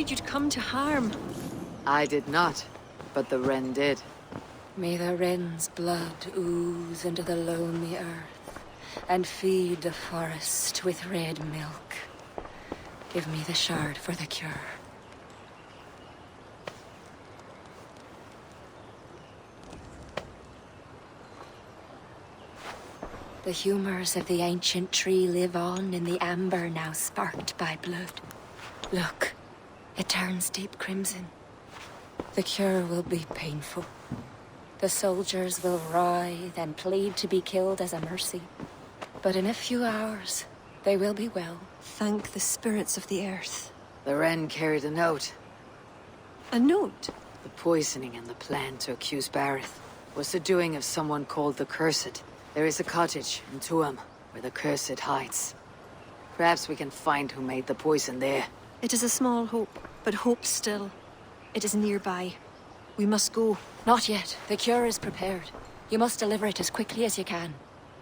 worried you'd come to harm. I did not, but the wren did. May the wren's blood ooze into the lonely earth and feed the forest with red milk. Give me the shard for the cure. The humors of the ancient tree live on in the amber now sparked by blood. Look, it turns deep crimson. The cure will be painful. The soldiers will writhe and plead to be killed as a mercy. But in a few hours, they will be well. Thank the spirits of the earth. The wren carried a note. A note? The poisoning and the plan to accuse Barrett was the doing of someone called the Cursed. There is a cottage in Tuam where the Cursed hides. Perhaps we can find who made the poison there. It is a small hope, but hope still. It is nearby. We must go. Not yet. The cure is prepared. You must deliver it as quickly as you can.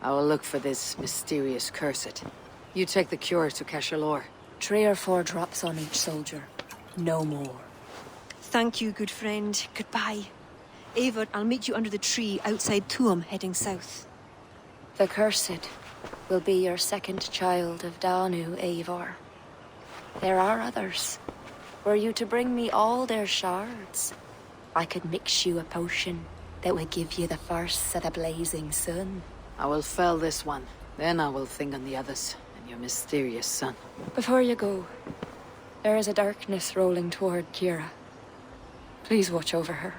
I will look for this mysterious Cursed. You take the cure to Cashalor. 3 or 4 drops on each soldier. No more. Thank you, good friend. Goodbye. Eivor, I'll meet you under the tree outside Tuam, heading south. The Cursed will be your second child of Danu, Eivor. There are others. Were you to bring me all their shards, I could mix you a potion that would give you the force of the blazing sun. I will fell this one. Then I will think on the others and your mysterious son. Before you go, there is a darkness rolling toward Kira. Please watch over her.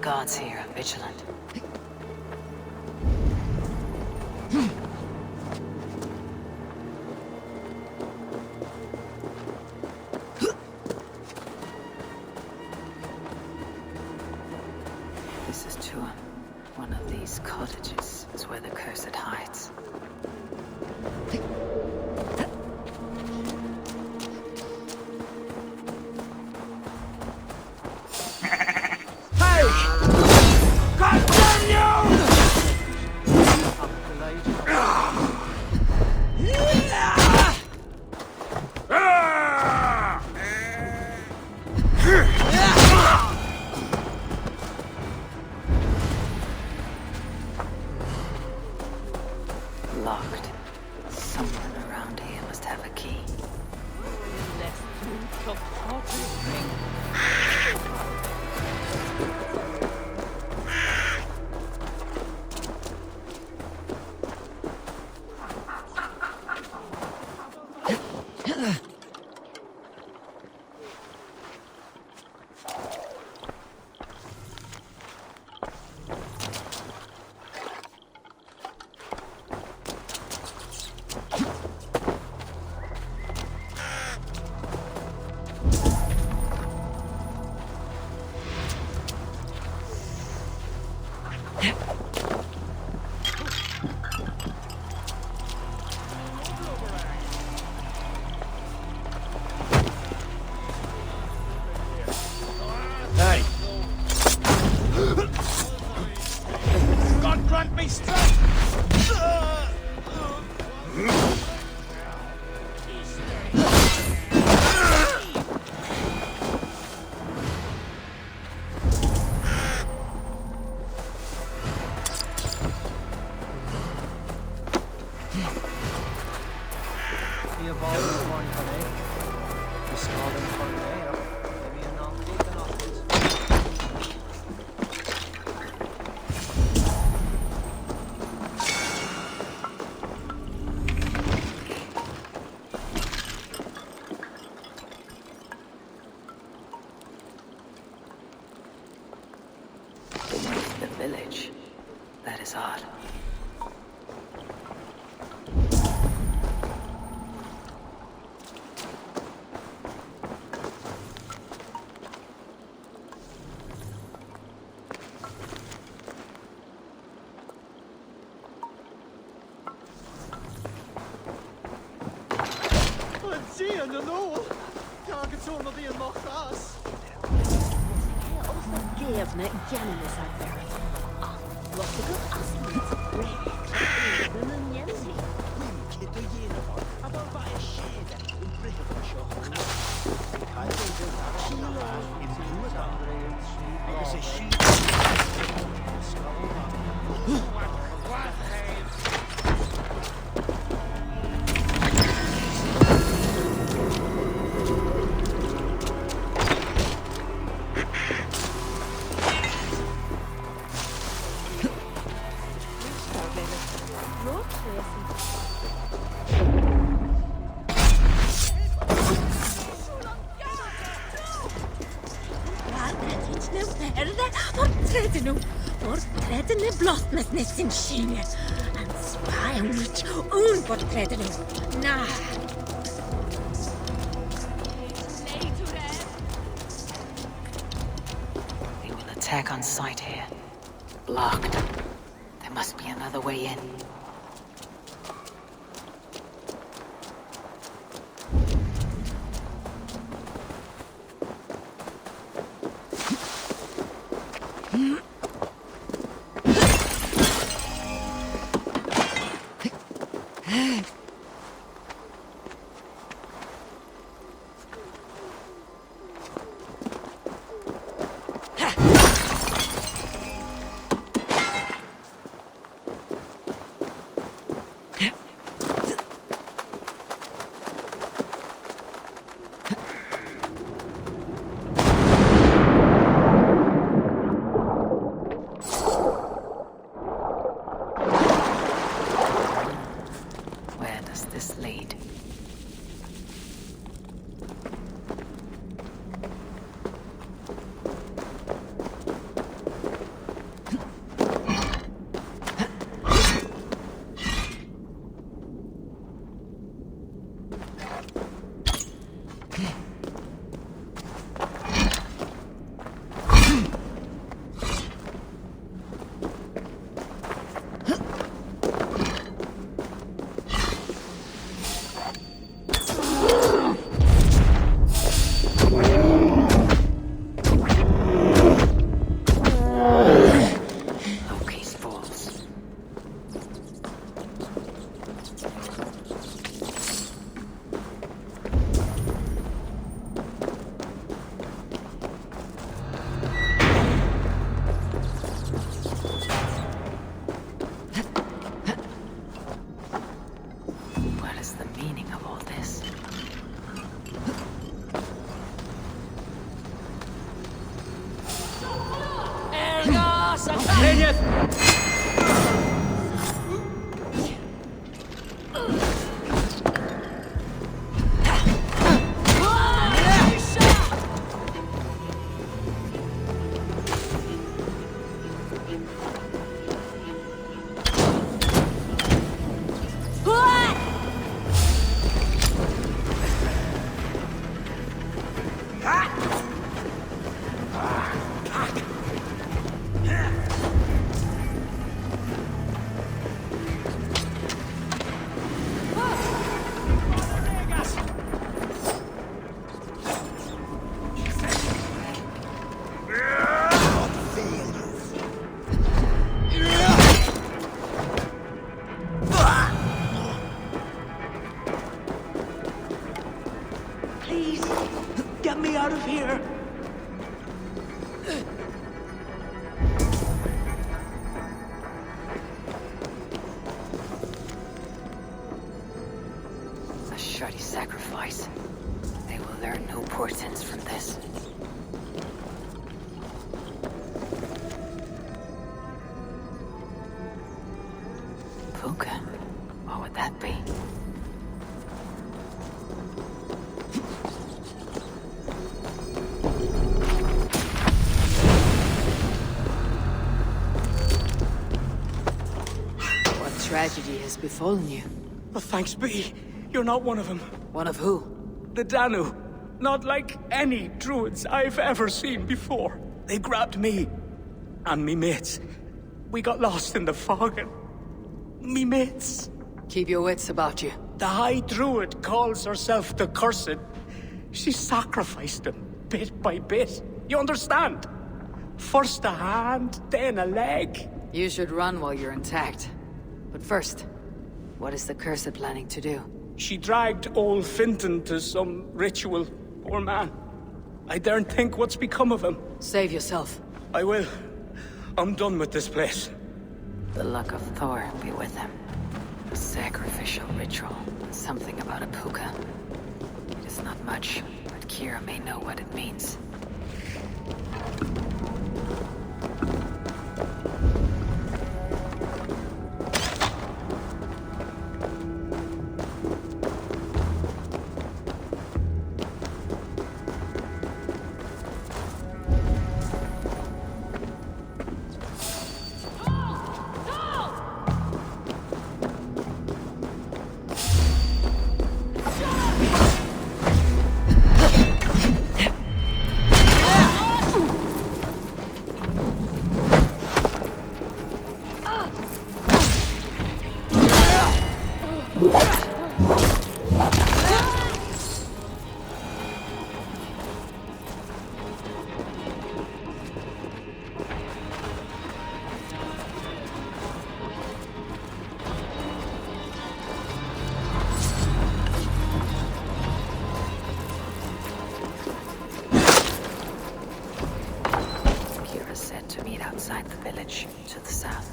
Guards here are vigilant. This is Tuam. One of these cottages is where the Cursed hides. Locked. Someone around here must have a key. Hey! God grant me strength! The evolved one for me. The scarlet for me. Maybe a non-vegan options. The village. That is odd. Gee, no! Can't get on the in my class. Gevne Janus out there. What a good asset. Räkna ögonen jämlikt. Skit och genomfart. Han var bara kedja och bryter för tjock. Kan du inte lära dig i filmen? Jag ser skit. Porträtten är blott med sin skinne. Han spyr which own porträtten nu. Nah. They will attack on sight here. Blocked. There must be another way in. Please, get me out of here. A shoddy sacrifice. They will learn no portents from this. Puka? What would that be? What tragedy has befallen you? But thanks be, you're not one of them. One of who? The Danu. Not like any druids I've ever seen before. They grabbed me and me mates. We got lost in the fog and me mates. Keep your wits about you. The High Druid calls herself the Cursed. She sacrificed them, bit by bit. You understand? First a hand, then a leg. You should run while you're intact. But first, what is the Cursed planning to do? She dragged old Finton to some ritual. Poor man. I daren't think what's become of him. Save yourself. I will. I'm done with this place. The luck of Thor be with him. A sacrificial ritual. Something about a puka. It is not much, but Kira may know what it means. Kira said to meet outside the village, to the south.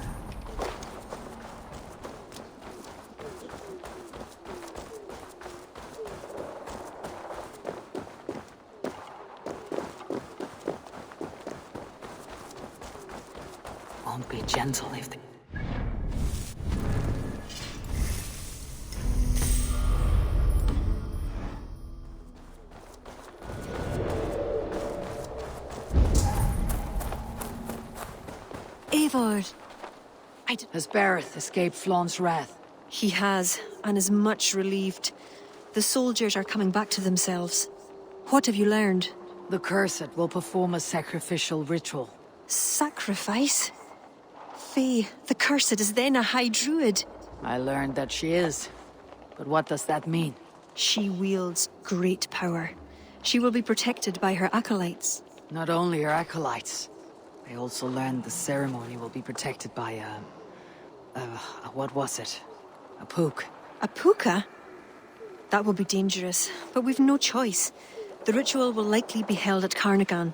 Won't be gentle if they... Eivor! Has Bareth escaped Flaun's wrath? He has, and is much relieved. The soldiers are coming back to themselves. What have you learned? The Cursed will perform a sacrificial ritual. Sacrifice? Faye, the Cursed is then a High Druid. I learned that she is. But what does that mean? She wields great power. She will be protected by her acolytes. Not only her acolytes. I also learned the ceremony will be protected by what was it? A pook. A puka? That will be dangerous, but we've no choice. The ritual will likely be held at Carnagan.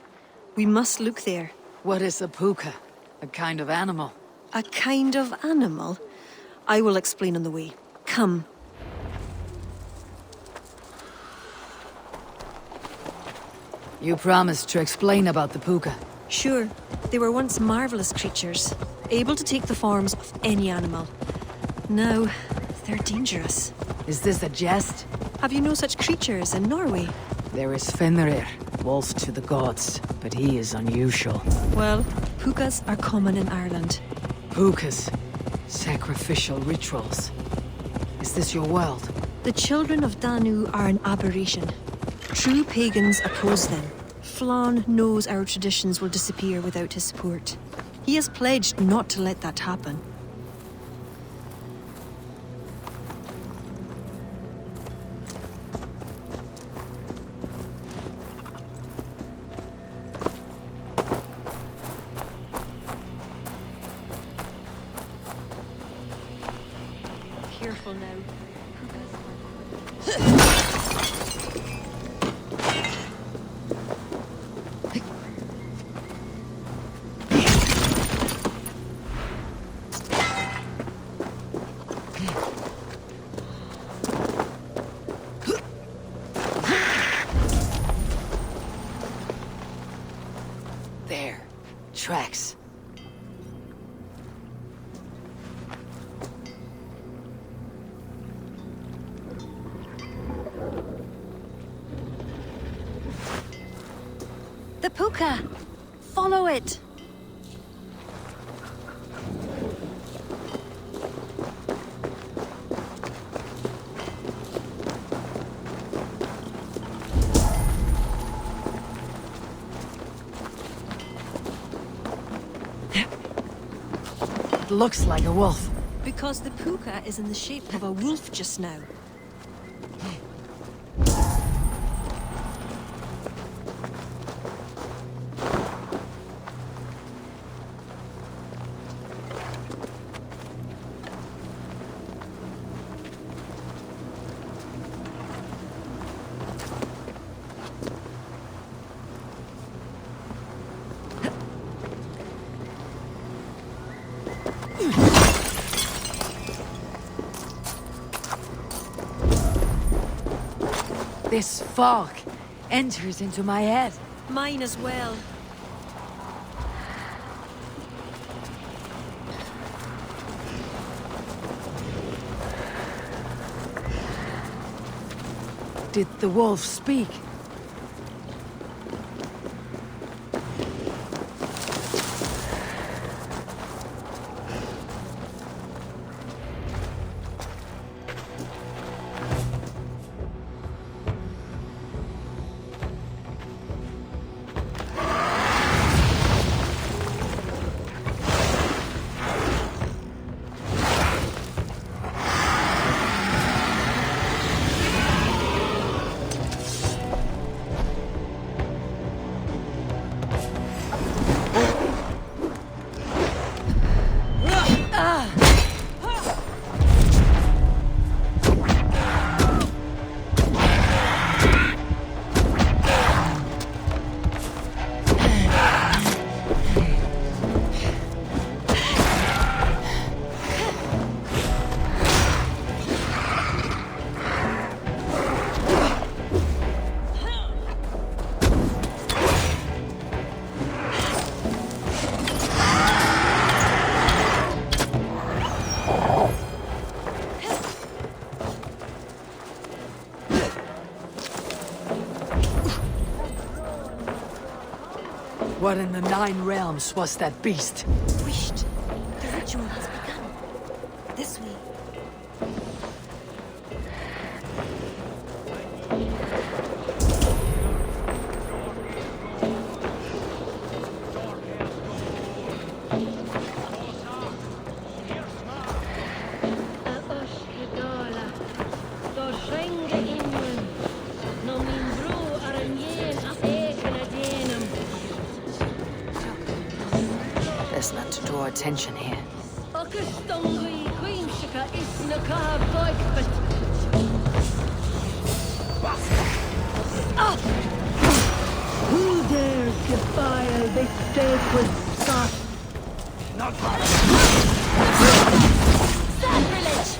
We must look there. What is a puka? A kind of animal? A kind of animal? I will explain on the way. Come. You promised to explain about the puka. Sure, they were once marvelous creatures, able to take the forms of any animal. Now, they're dangerous. Is this a jest? Have you no such creatures in Norway? There is Fenrir, wolf to the gods, but he is unusual. Well, pukas are common in Ireland. Pukas. Sacrificial rituals. Is this your world? The children of Danu are an aberration. True pagans oppose them. Flan knows our traditions will disappear without his support. He has pledged not to let that happen. Careful now. There. Tracks. The puka! Follow it! It looks like a wolf. Because the puka is in the shape of a wolf just now. This fog enters into my head. Mine as well. Did the wolf speak? What in the Nine Realms was that beast? Wished. The ritual has begun. This way. Best not to draw attention here. Who dares defile this sacred spot? Sacrilege!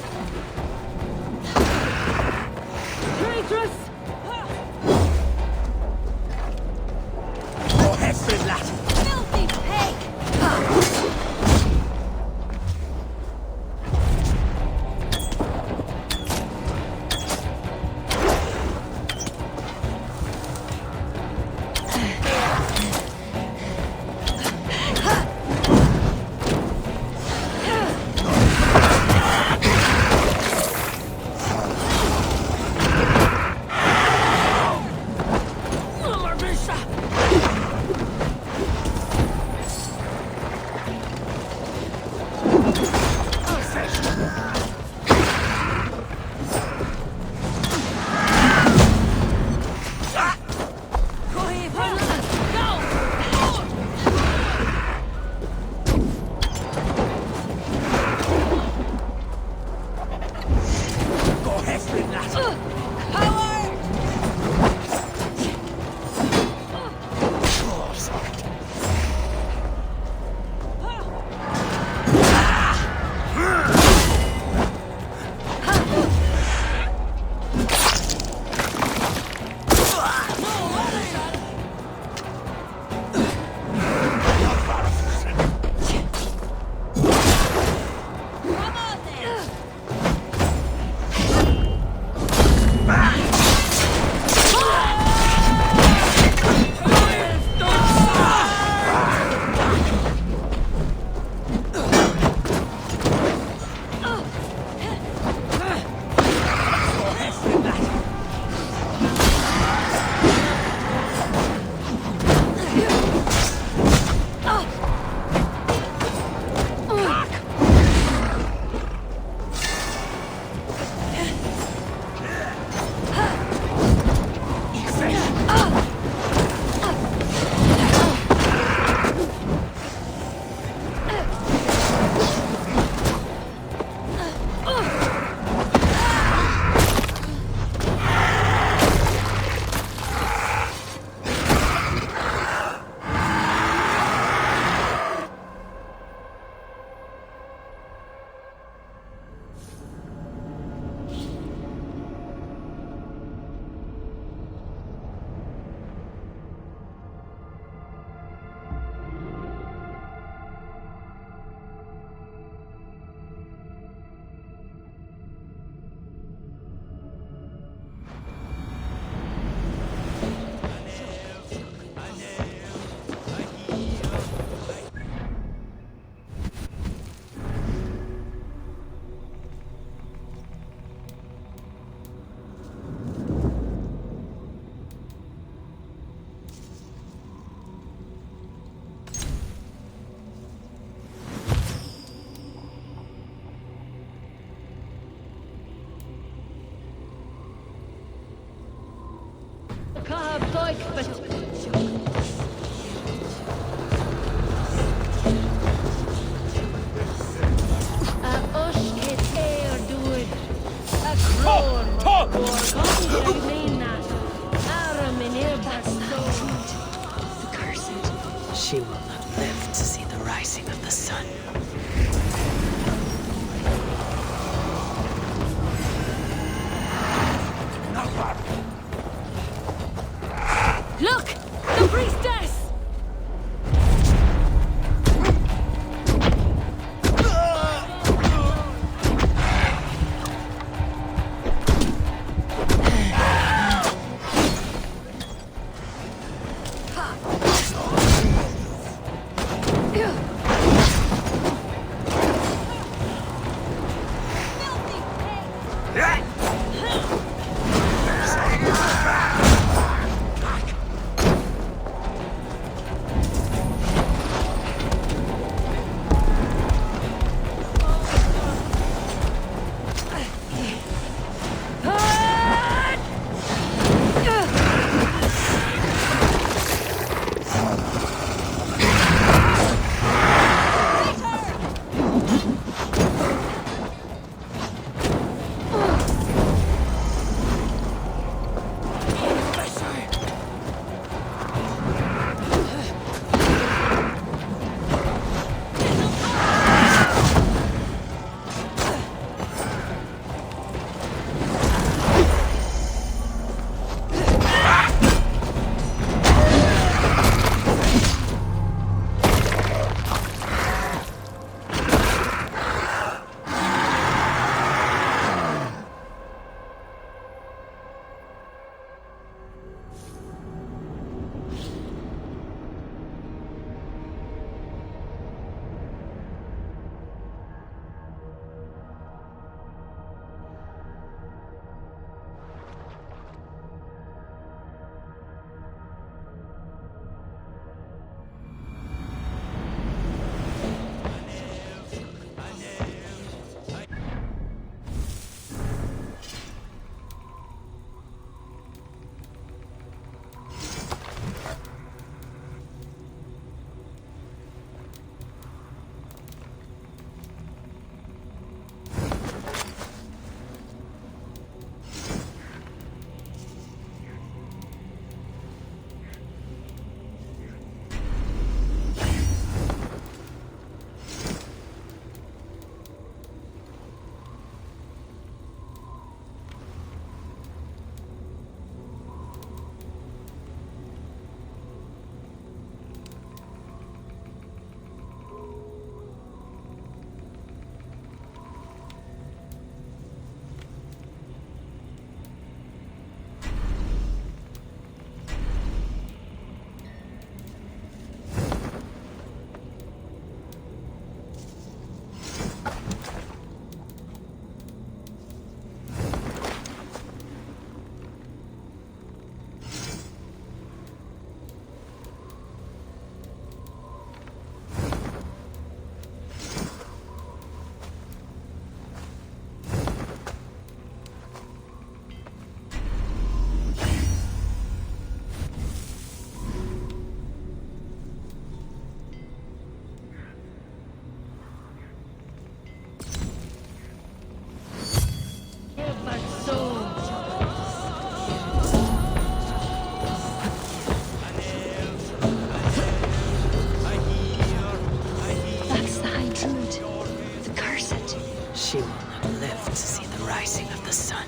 Traitress! Filthy pig! The cursed. She will not live to see the rising of the sun. Look! The priestess! She will not live to see the rising of the sun.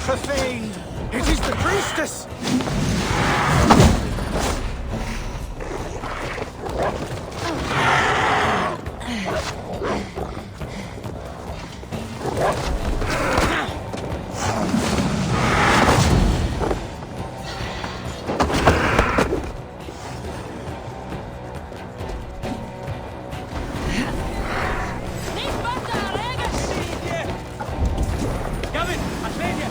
profane! It is the priestess! Gavin, Atlania!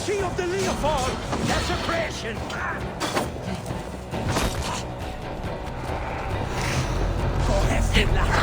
She of the Leopold! Desecration! Go heftig, lad!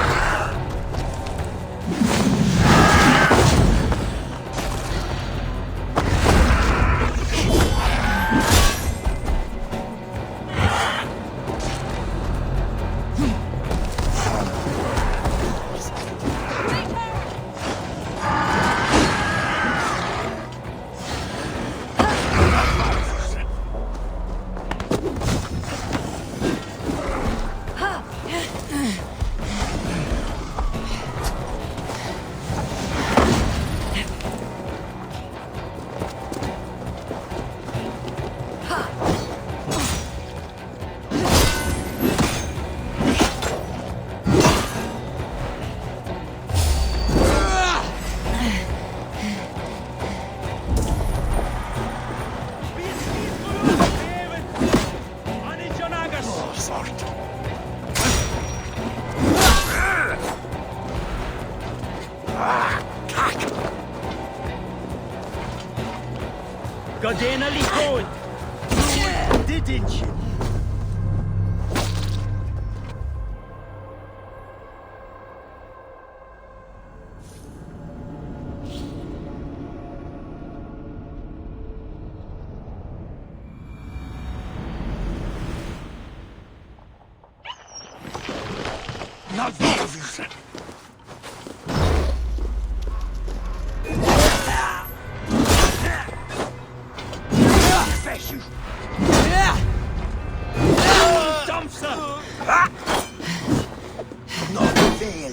Godena Likod! Didn't you? Not Valhalla! Not fail.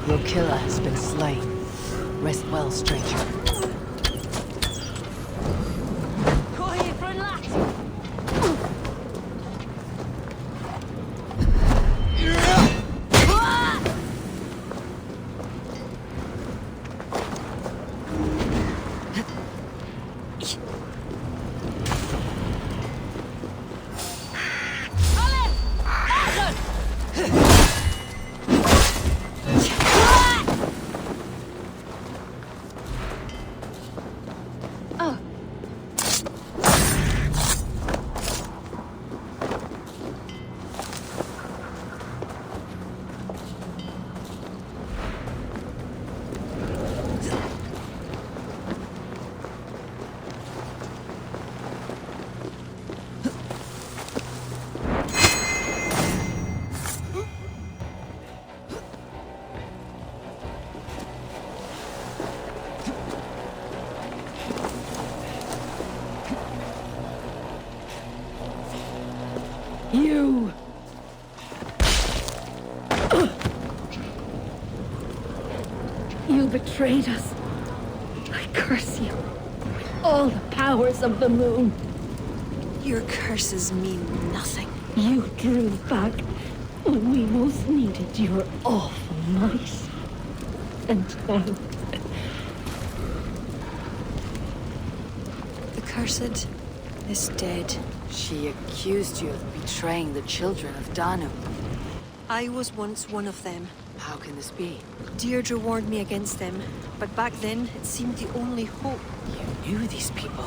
Your killer has been slain. Rest well, stranger. You! You betrayed us. I curse you. With all the powers of the moon. Your curses mean nothing. You drew back when we most needed your awful might. And now... The cursed is dead. She accused you of betraying the children of Danu. I was once one of them. How can this be? Deirdre warned me against them, but back then it seemed the only hope. You knew these people.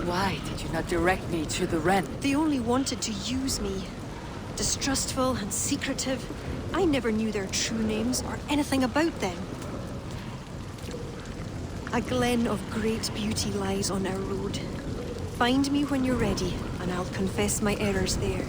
Why did you not direct me to the Wren? They only wanted to use me. Distrustful and secretive. I never knew their true names or anything about them. A glen of great beauty lies on our road. Find me when you're ready, and I'll confess my errors there.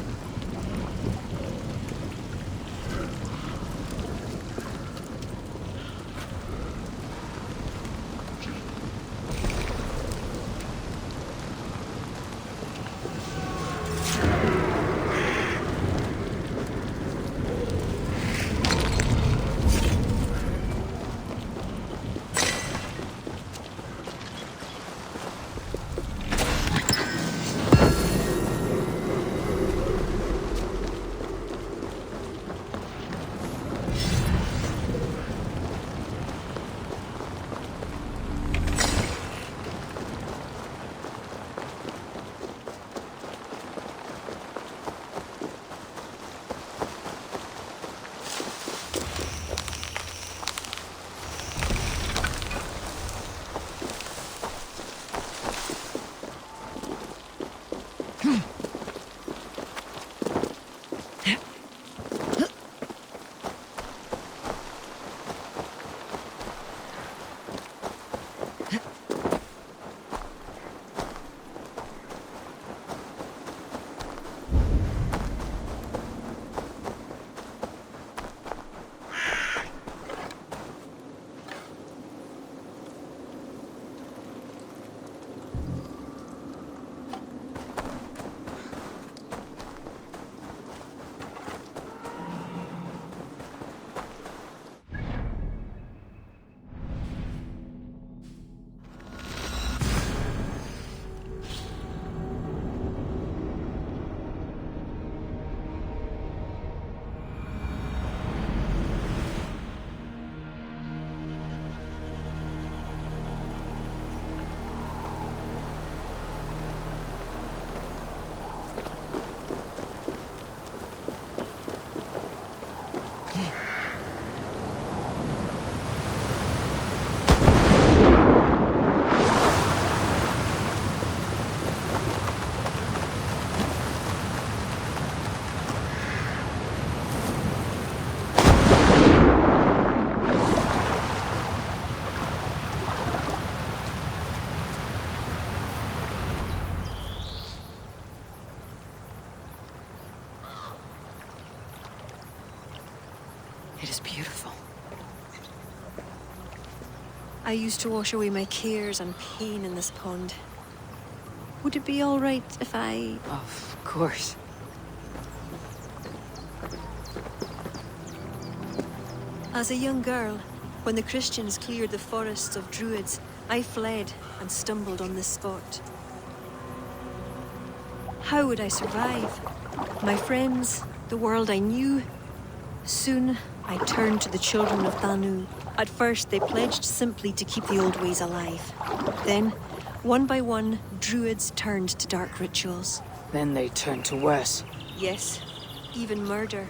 beautiful. I used to wash away my cares and pain in this pond. Would it be all right if I... Of course. As a young girl, when the Christians cleared the forests of Druids, I fled and stumbled on this spot. How would I survive? My friends, the world I knew. Soon, I turned to the children of Thanu. At first, they pledged simply to keep the old ways alive. Then, one by one, Druids turned to dark rituals. Then they turned to worse. Yes, even murder.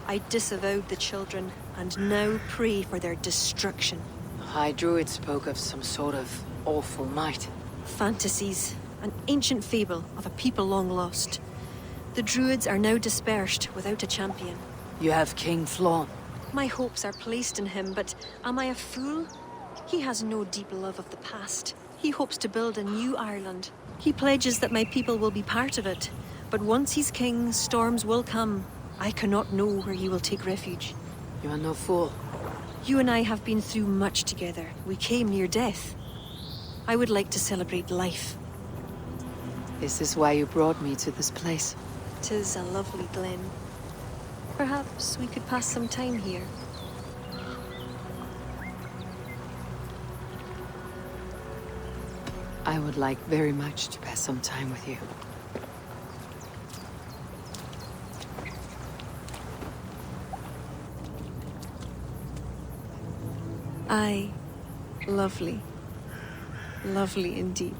I disavowed the children, and now pray for their destruction. The High Druid spoke of some sort of awful night. Fantasies, an ancient fable of a people long lost. The Druids are now dispersed without a champion. You have King Flawn. My hopes are placed in him, but am I a fool? He has no deep love of the past. He hopes to build a new Ireland. He pledges that my people will be part of it. But once he's king, storms will come. I cannot know where he will take refuge. You are no fool. You and I have been through much together. We came near death. I would like to celebrate life. Is this why you brought me to this place? 'Tis a lovely glen. Perhaps we could pass some time here. I would like very much to pass some time with you. Aye. Lovely. Lovely indeed.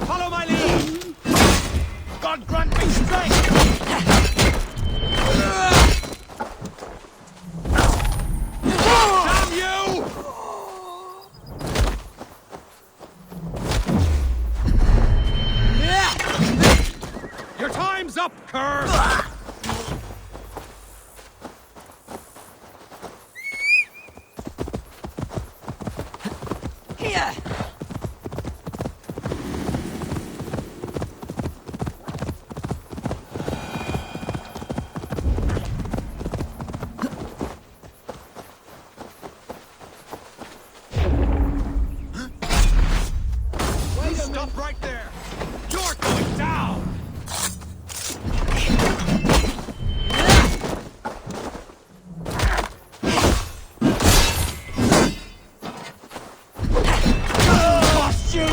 Follow my lead! God grant me strength! Damn you! Your time's up, Cur! Here! Stop right there! You're going down! Lost you!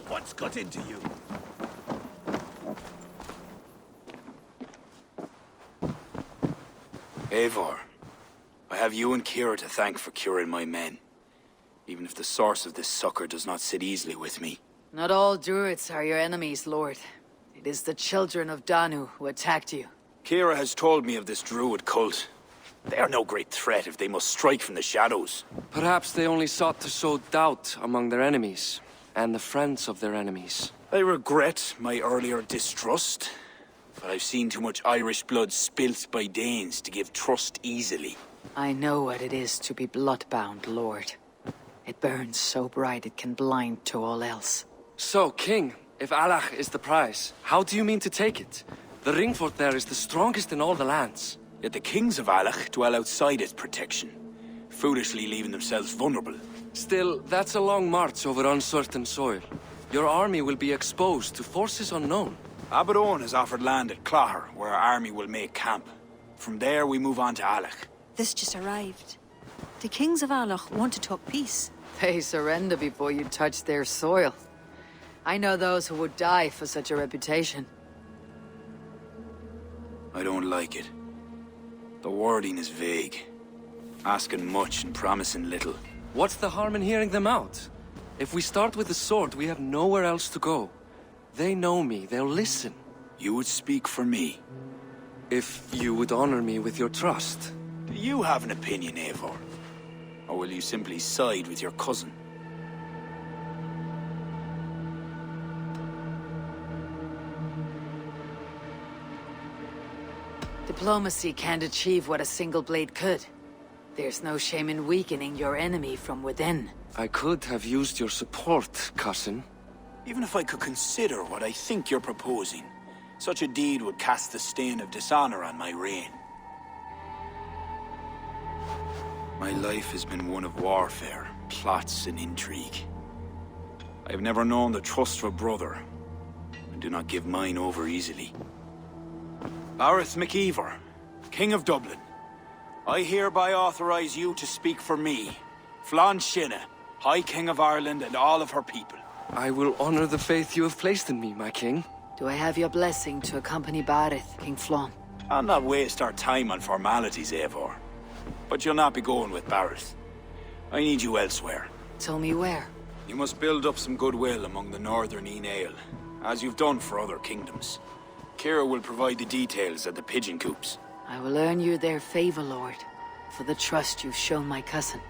What's got into you? Eivor, I have you and Kira to thank for curing my men. Even if the source of this succor does not sit easily with me. Not all druids are your enemies, Lord. It is the children of Danu who attacked you. Kira has told me of this druid cult. They are no great threat if they must strike from the shadows. Perhaps they only sought to sow doubt among their enemies, and the friends of their enemies. I regret my earlier distrust, but I've seen too much Irish blood spilt by Danes to give trust easily. I know what it is to be bloodbound, Lord. It burns so bright it can blind to all else. So, King, if Alach is the prize, how do you mean to take it? The ring fort there is the strongest in all the lands. Yet the kings of Alach dwell outside its protection, foolishly leaving themselves vulnerable. Still, that's a long march over uncertain soil. Your army will be exposed to forces unknown. Abaddon has offered land at Claher, where our army will make camp. From there, we move on to Alach. This just arrived. The kings of Alach want to talk peace. They surrender before you touch their soil. I know those who would die for such a reputation. I don't like it. The wording is vague. Asking much and promising little. What's the harm in hearing them out? If we start with the sword, we have nowhere else to go. They know me, they'll listen. You would speak for me. If you would honor me with your trust. Do you have an opinion, Eivor? Or will you simply side with your cousin? Diplomacy can't achieve what a single blade could. There's no shame in weakening your enemy from within. I could have used your support, cousin. Even if I could consider what I think you're proposing, such a deed would cast the stain of dishonor on my reign. My life has been one of warfare, plots, and intrigue. I have never known the trust of a brother, and do not give mine over easily. Bareth McEver, King of Dublin, I hereby authorize you to speak for me, Flann Shinna, High King of Ireland and all of her people. I will honor the faith you have placed in me, my king. Do I have your blessing to accompany Bareth, King Flann? I'll not waste our time on formalities, Eivor. But you'll not be going with Bareth. I need you elsewhere. Tell me where. You must build up some goodwill among the northern Aele, as you've done for other kingdoms. Kira will provide the details at the pigeon coops. I will earn you their favor, Lord, for the trust you've shown my cousin.